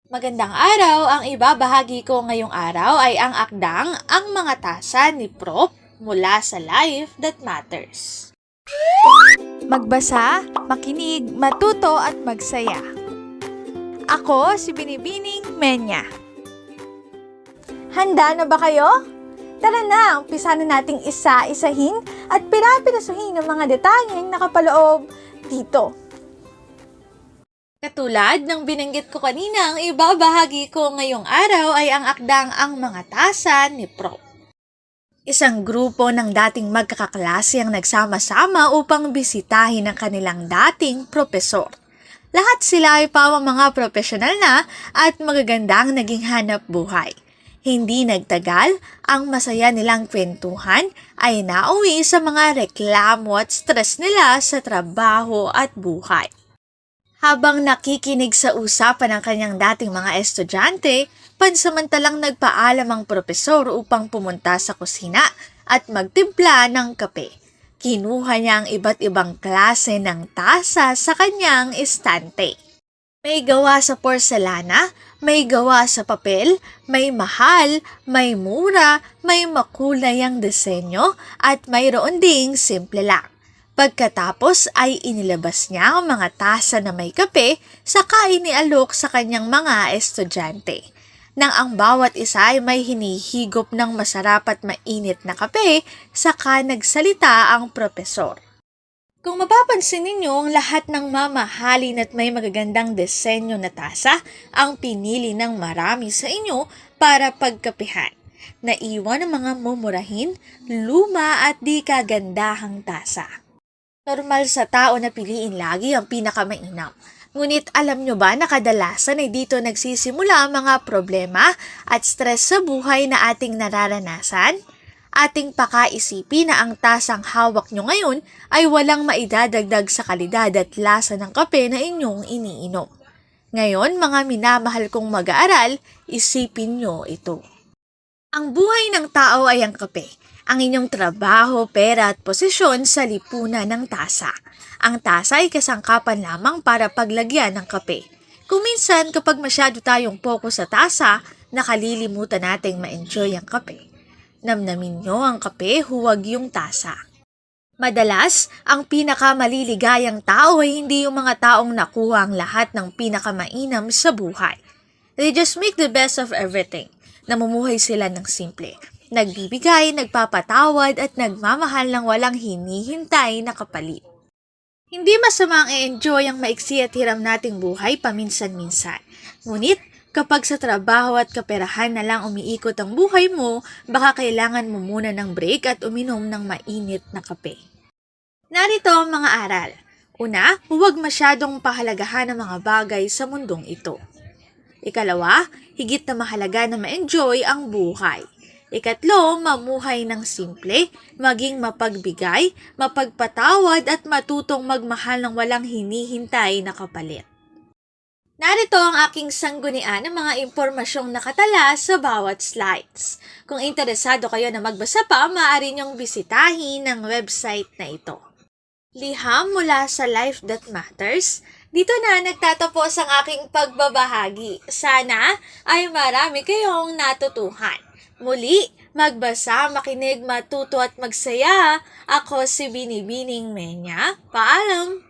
Magandang araw! Ang ibabahagi ko ngayong araw ay ang akdang Ang Mga Tasa ni Prof. Mula sa Life That Matters. Magbasa, makinig, matuto at magsaya. Ako si Binibining Menya. Handa na ba kayo? Tara na, umpisa na nating isa-isahin at pirapirasuhin ang mga detalyeng nakapaloob dito. Katulad ng binanggit ko kanina, ang ibabahagi ko ngayong araw ay ang akdang Ang Mga Tasa ni Prof. Isang grupo ng dating magkakaklase ang nagsama-sama upang bisitahin ang kanilang dating propesor. Lahat sila ay pawang mga profesional na at magagandang naging hanap buhay. Hindi nagtagal, ang masaya nilang kwentuhan ay nauwi sa mga reklamo at stress nila sa trabaho at buhay. Habang nakikinig sa usapan ng kanyang dating mga estudyante, pansamantalang nagpaalam ang propesor upang pumunta sa kusina at magtimpla ng kape. Kinuha niya ang iba't ibang klase ng tasa sa kanyang estante. May gawa sa porselana, may gawa sa papel, may mahal, may mura, may makulay ang disenyo at mayroon ding simple lang. Pagkatapos ay inilabas niya ang mga tasa na may kape saka inialok sa kanyang mga estudyante. Nang ang bawat isa ay may hinihigop ng masarap at mainit na kape, saka nagsalita ang propesor. Kung mapapansin ninyo, ang lahat ng mamahalin at may magagandang disenyo na tasa ang pinili ng marami sa inyo para pagkapihan. Naiwan ang mga mumurahin, luma at di kagandahang tasa. Normal sa tao na piliin lagi ang pinakamainam. Ngunit alam nyo ba na kadalasan ay dito nagsisimula ang mga problema at stress sa buhay na ating nararanasan? Ating pakaisipin na ang tasang hawak nyo ngayon ay walang maidadagdag sa kalidad at lasa ng kape na inyong iniinom. Ngayon, mga minamahal kong mag-aaral, isipin nyo ito. Ang buhay ng tao ay ang kape. Ang inyong trabaho, pera at posisyon sa lipunan ng tasa. Ang tasa ay kasangkapan lamang para paglagyan ng kape. Kung minsan kapag masyado tayong focus sa tasa, nakalilimutan nating ma-enjoy ang kape. Namnamin nyo ang kape, huwag yung tasa. Madalas, ang pinakamaliligayang tao ay hindi yung mga taong nakuha ang lahat ng pinakamainam sa buhay. They just make the best of everything. Namumuhay sila ng simple. Nagbibigay, nagpapatawad at nagmamahal ng walang hinihintay na kapalit. Hindi masamang i-enjoy ang maiksi at hiram nating buhay paminsan-minsan. Ngunit, kapag sa trabaho at kaperahan na lang umiikot ang buhay mo, baka kailangan mo muna ng break at uminom ng mainit na kape. Narito ang mga aral. Una, huwag masyadong pahalagahan ang mga bagay sa mundong ito. Ikalawa, higit na mahalaga na ma-enjoy ang buhay. Ikatlo, mamuhay ng simple, maging mapagbigay, mapagpatawad at matutong magmahal ng walang hinihintay na kapalit. Narito ang aking sanggunian ng mga impormasyong nakatala sa bawat slides. Kung interesado kayo na magbasa pa, maaari niyong bisitahin ang website na ito. Liham mula sa Life That Matters. Dito na nagtatapos ang aking pagbabahagi. Sana ay marami kayong natutuhan. Muli, magbasa, makinig, matuto at magsaya. Ako si Binibining Menya. Paalam!